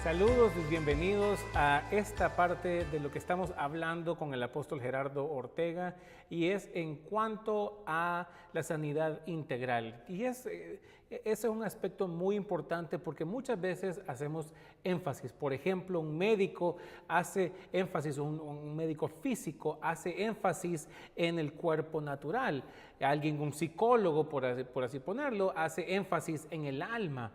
Saludos y bienvenidos a esta parte de lo que estamos hablando con el apóstol Gerardo Ortega, y es en cuanto a la sanidad integral. Y ese es un aspecto muy importante porque muchas veces hacemos énfasis. Por ejemplo, un médico hace énfasis, un médico físico hace énfasis en el cuerpo natural. Un psicólogo, por así ponerlo, hace énfasis en el alma.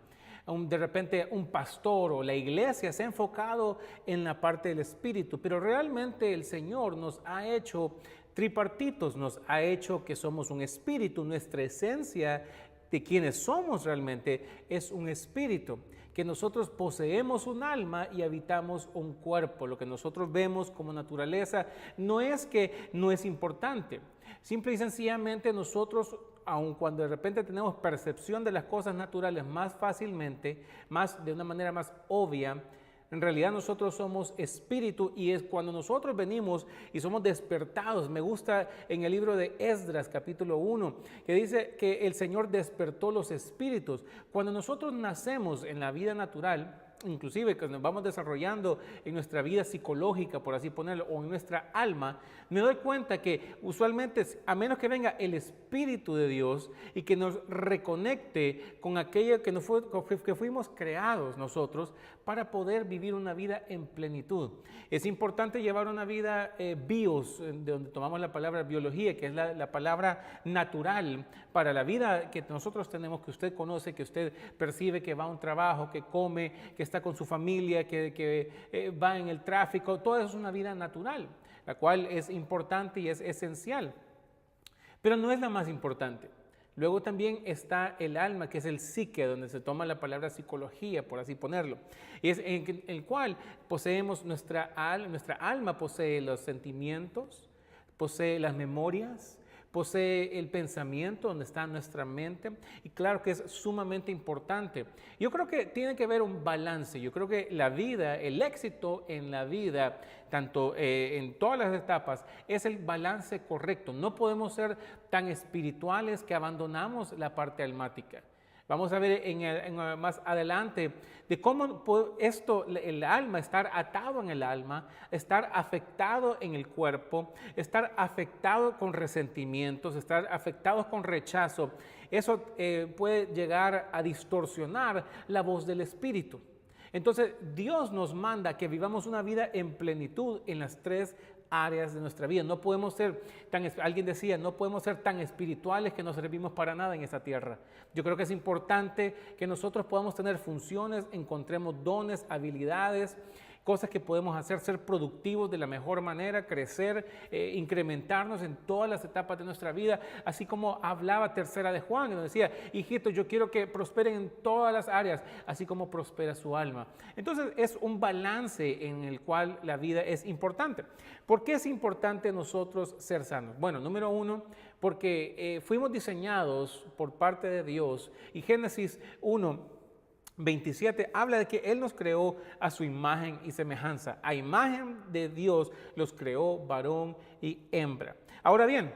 De repente un pastor o la iglesia se ha enfocado en la parte del espíritu, pero realmente el Señor nos ha hecho tripartitos, nos ha hecho que somos un espíritu. Nuestra esencia de quienes somos realmente es un espíritu, que nosotros poseemos un alma y habitamos un cuerpo. Lo que nosotros vemos como naturaleza no es que no es importante, simple y sencillamente nosotros, aun cuando de repente tenemos percepción de las cosas naturales más fácilmente, de una manera más obvia, en realidad nosotros somos espíritu, y es cuando nosotros venimos y somos despertados. Me gusta en el libro de Esdras, capítulo 1, que dice que el Señor despertó los espíritus. Cuando nosotros nacemos en la vida natural, inclusive que nos vamos desarrollando en nuestra vida psicológica, por así ponerlo, o en nuestra alma, me doy cuenta que usualmente, a menos que venga el Espíritu de Dios y que nos reconecte con aquello que fuimos creados nosotros para poder vivir una vida en plenitud. Es importante llevar una vida bios, de donde tomamos la palabra biología, que es la palabra natural para la vida que nosotros tenemos, que usted conoce, que usted percibe, que va a un trabajo, que come, que está con su familia, que va en el tráfico. Todo eso es una vida natural, la cual es importante y es esencial, pero no es la más importante. Luego también está el alma, que es el psique, donde se toma la palabra psicología, por así ponerlo, y es en el cual poseemos nuestra alma posee los sentimientos, posee las memorias, posee el pensamiento, donde está nuestra mente, y claro que es sumamente importante. Yo creo que tiene que haber un balance. Yo creo que la vida, el éxito en la vida, tanto en todas las etapas, es el balance correcto. No podemos ser tan espirituales que abandonamos la parte almática. Vamos a ver más adelante de cómo el alma, estar atado en el alma, estar afectado en el cuerpo, estar afectado con resentimientos, estar afectados con rechazo. Eso puede llegar a distorsionar la voz del Espíritu. Entonces, Dios nos manda que vivamos una vida en plenitud en las tres áreas de nuestra vida. No podemos ser alguien decía, no podemos ser tan espirituales que no servimos para nada en esta tierra. Yo creo que es importante que nosotros podamos tener funciones, encontremos dones, habilidades, cosas que podemos hacer, ser productivos de la mejor manera, crecer, incrementarnos en todas las etapas de nuestra vida, así como hablaba tercera de Juan, que nos decía, hijitos, yo quiero que prosperen en todas las áreas, así como prospera su alma. Entonces es un balance en el cual la vida es importante. ¿Por qué es importante nosotros ser sanos? Bueno, número uno, porque fuimos diseñados por parte de Dios, y Génesis 1:27 habla de que Él nos creó a su imagen y semejanza. A imagen de Dios los creó varón y hembra. Ahora bien,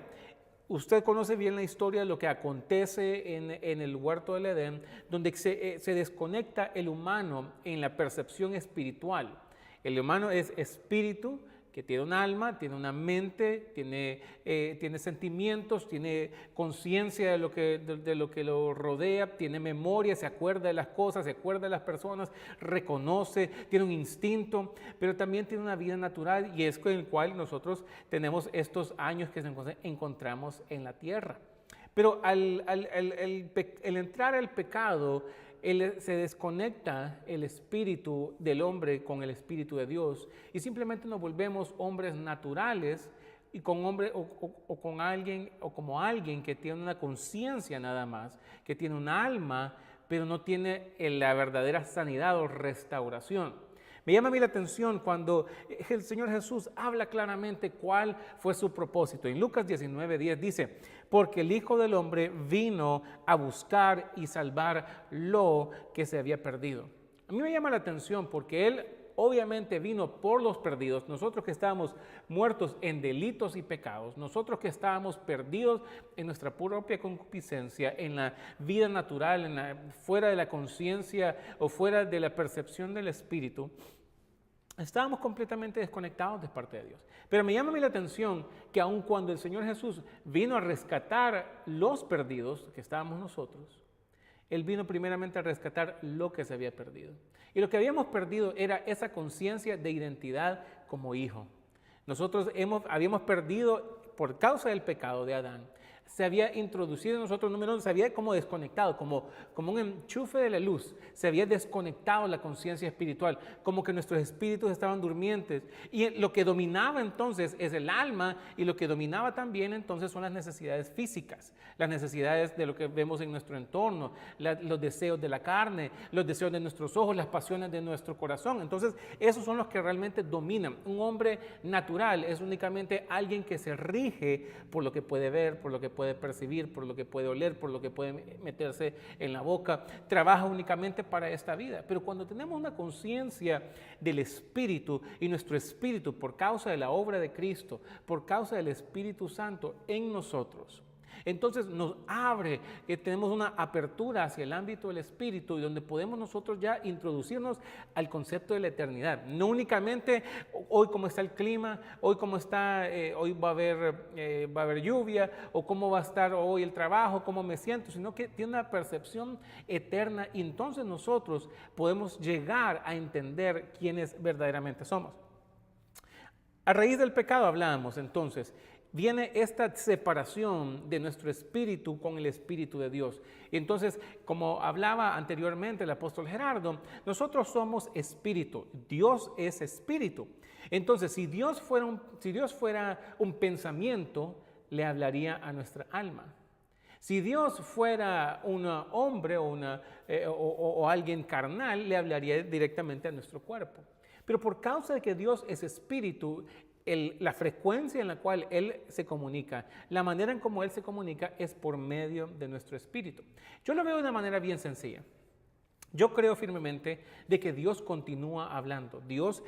usted conoce bien la historia de lo que acontece en el huerto del Edén, donde se desconecta el humano en la percepción espiritual. El humano es espíritu, que tiene un alma, tiene una mente, tiene sentimientos, tiene conciencia de lo que lo rodea, tiene memoria, se acuerda de las cosas, se acuerda de las personas, reconoce, tiene un instinto, pero también tiene una vida natural, y es con el cual nosotros tenemos estos años que encontramos en la tierra. Pero al entrar al pecado, se desconecta el espíritu del hombre con el espíritu de Dios, y simplemente nos volvemos hombres naturales, y como alguien que tiene una conciencia nada más, que tiene un alma, pero no tiene la verdadera sanidad o restauración. Me llama a mí la atención cuando el Señor Jesús habla claramente cuál fue su propósito. En Lucas 19:10 dice, porque el Hijo del Hombre vino a buscar y salvar lo que se había perdido. A mí me llama la atención porque Él obviamente vino por los perdidos, nosotros que estábamos muertos en delitos y pecados, nosotros que estábamos perdidos en nuestra propia concupiscencia, en la vida natural, fuera de la conciencia o fuera de la percepción del Espíritu. Estábamos completamente desconectados de parte de Dios. Pero me llama a mí la atención que aun cuando el Señor Jesús vino a rescatar los perdidos, que estábamos nosotros, Él vino primeramente a rescatar lo que se había perdido. Y lo que habíamos perdido era esa conciencia de identidad como hijo. Nosotros habíamos perdido por causa del pecado de Adán. Se había introducido en nosotros, número uno, se había como desconectado, como un enchufe de la luz, se había desconectado la conciencia espiritual, como que nuestros espíritus estaban durmientes. Y lo que dominaba entonces es el alma, y lo que dominaba también entonces son las necesidades físicas, las necesidades de lo que vemos en nuestro entorno, los deseos de la carne, los deseos de nuestros ojos, las pasiones de nuestro corazón. Entonces, esos son los que realmente dominan. Un hombre natural es únicamente alguien que se rige por lo que puede ver, por lo que puede percibir, por lo que puede oler, por lo que puede meterse en la boca, trabaja únicamente para esta vida. Pero cuando tenemos una conciencia del Espíritu y nuestro Espíritu, por causa de la obra de Cristo, por causa del Espíritu Santo en nosotros, entonces nos abre, que tenemos una apertura hacia el ámbito del Espíritu y donde podemos nosotros ya introducirnos al concepto de la eternidad. No únicamente hoy cómo está el clima, hoy cómo está, hoy va a haber lluvia, o cómo va a estar hoy el trabajo, cómo me siento, sino que tiene una percepción eterna y entonces nosotros podemos llegar a entender quiénes verdaderamente somos. A raíz del pecado hablábamos entonces. Viene esta separación de nuestro espíritu con el Espíritu de Dios. Y entonces, como hablaba anteriormente el apóstol Gerardo, nosotros somos espíritu, Dios es espíritu. Entonces, si Dios fuera un pensamiento, le hablaría a nuestra alma. Si Dios fuera un hombre o alguien carnal, le hablaría directamente a nuestro cuerpo. Pero por causa de que Dios es espíritu, la frecuencia en la cual Él se comunica, la manera en cómo Él se comunica es por medio de nuestro espíritu. Yo lo veo de una manera bien sencilla. Yo creo firmemente de que Dios continúa hablando, Dios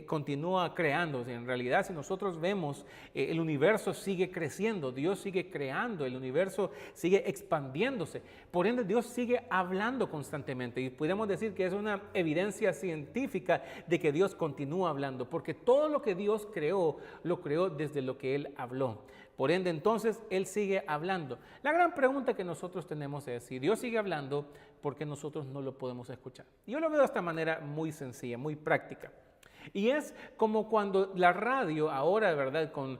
continúa creando. En realidad, si nosotros vemos, el universo sigue creciendo, Dios sigue creando, el universo sigue expandiéndose. Por ende, Dios sigue hablando constantemente y podemos decir que es una evidencia científica de que Dios continúa hablando, porque todo lo que Dios creó, lo creó desde lo que Él habló. Por ende, entonces, Él sigue hablando. La gran pregunta que nosotros tenemos es, si Dios sigue hablando, ¿por qué nosotros no lo podemos escuchar? Yo lo veo de esta manera muy sencilla, muy práctica. Y es como cuando la radio ahora, ¿verdad? Con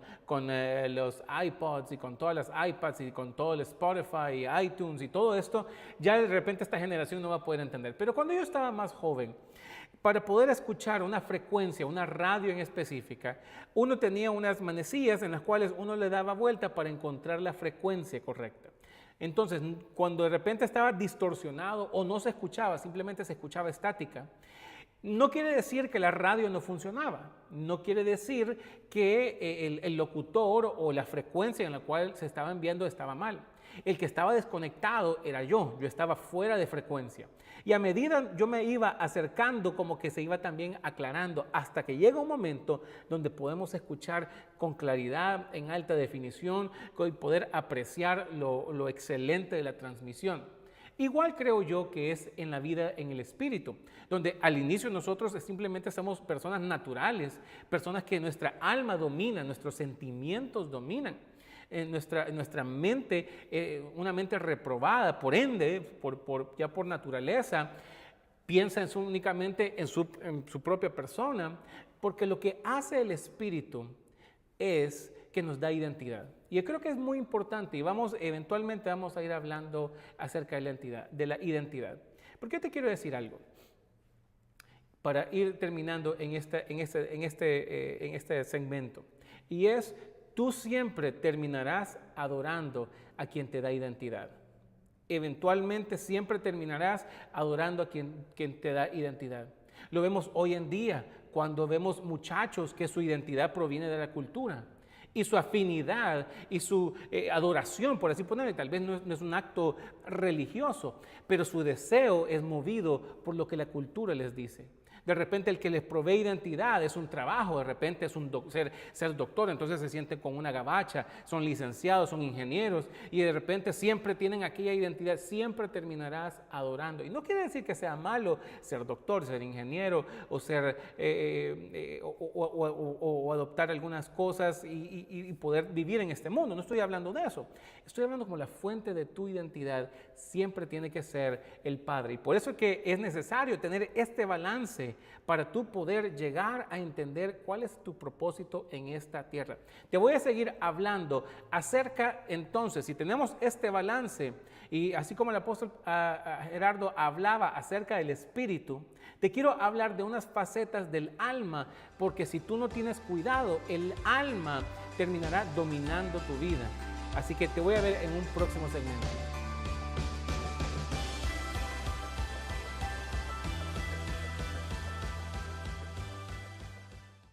los iPods y con todas las iPads y con todo el Spotify y iTunes y todo esto, ya de repente esta generación no va a poder entender. Pero cuando yo estaba más joven, para poder escuchar una frecuencia, una radio en específica, uno tenía unas manecillas en las cuales uno le daba vuelta para encontrar la frecuencia correcta. Entonces, cuando de repente estaba distorsionado o no se escuchaba, simplemente se escuchaba estática, no quiere decir que la radio no funcionaba, no quiere decir que el locutor o la frecuencia en la cual se estaba enviando estaba mal. El que estaba desconectado era yo estaba fuera de frecuencia. Y a medida yo me iba acercando, como que se iba también aclarando, hasta que llega un momento donde podemos escuchar con claridad, en alta definición, y poder apreciar lo excelente de la transmisión. Igual creo yo que es en la vida en el espíritu, donde al inicio nosotros simplemente somos personas naturales, personas que nuestra alma domina, nuestros sentimientos dominan. En nuestra mente, una mente reprobada, por ende, ya por naturaleza, piensa únicamente en su propia persona, porque lo que hace el Espíritu es que nos da identidad. Y yo creo que es muy importante y eventualmente vamos a ir hablando acerca de la identidad. Porque yo te quiero decir algo, para ir terminando en este segmento, y es: tú siempre terminarás adorando a quien te da identidad. Eventualmente siempre terminarás adorando a quien te da identidad. Lo vemos hoy en día cuando vemos muchachos que su identidad proviene de la cultura. Y su afinidad y su adoración, por así ponerlo, tal vez no es un acto religioso, pero su deseo es movido por lo que la cultura les dice. De repente el que les provee identidad es un trabajo, de repente es ser doctor, entonces se sienten con una gabacha, son licenciados, son ingenieros y de repente siempre tienen aquella identidad, siempre terminarás adorando. Y no quiere decir que sea malo ser doctor, ser ingeniero o o adoptar algunas cosas y poder vivir en este mundo, no estoy hablando de eso. Estoy hablando como la fuente de tu identidad siempre tiene que ser el Padre. Y por eso es que es necesario tener este balance para tú poder llegar a entender cuál es tu propósito en esta tierra. Te voy a seguir hablando acerca, entonces, si tenemos este balance, y así como el apóstol Gerardo hablaba acerca del espíritu, te quiero hablar de unas facetas del alma, porque si tú no tienes cuidado, el alma terminará dominando tu vida. Así que te voy a ver en un próximo segmento.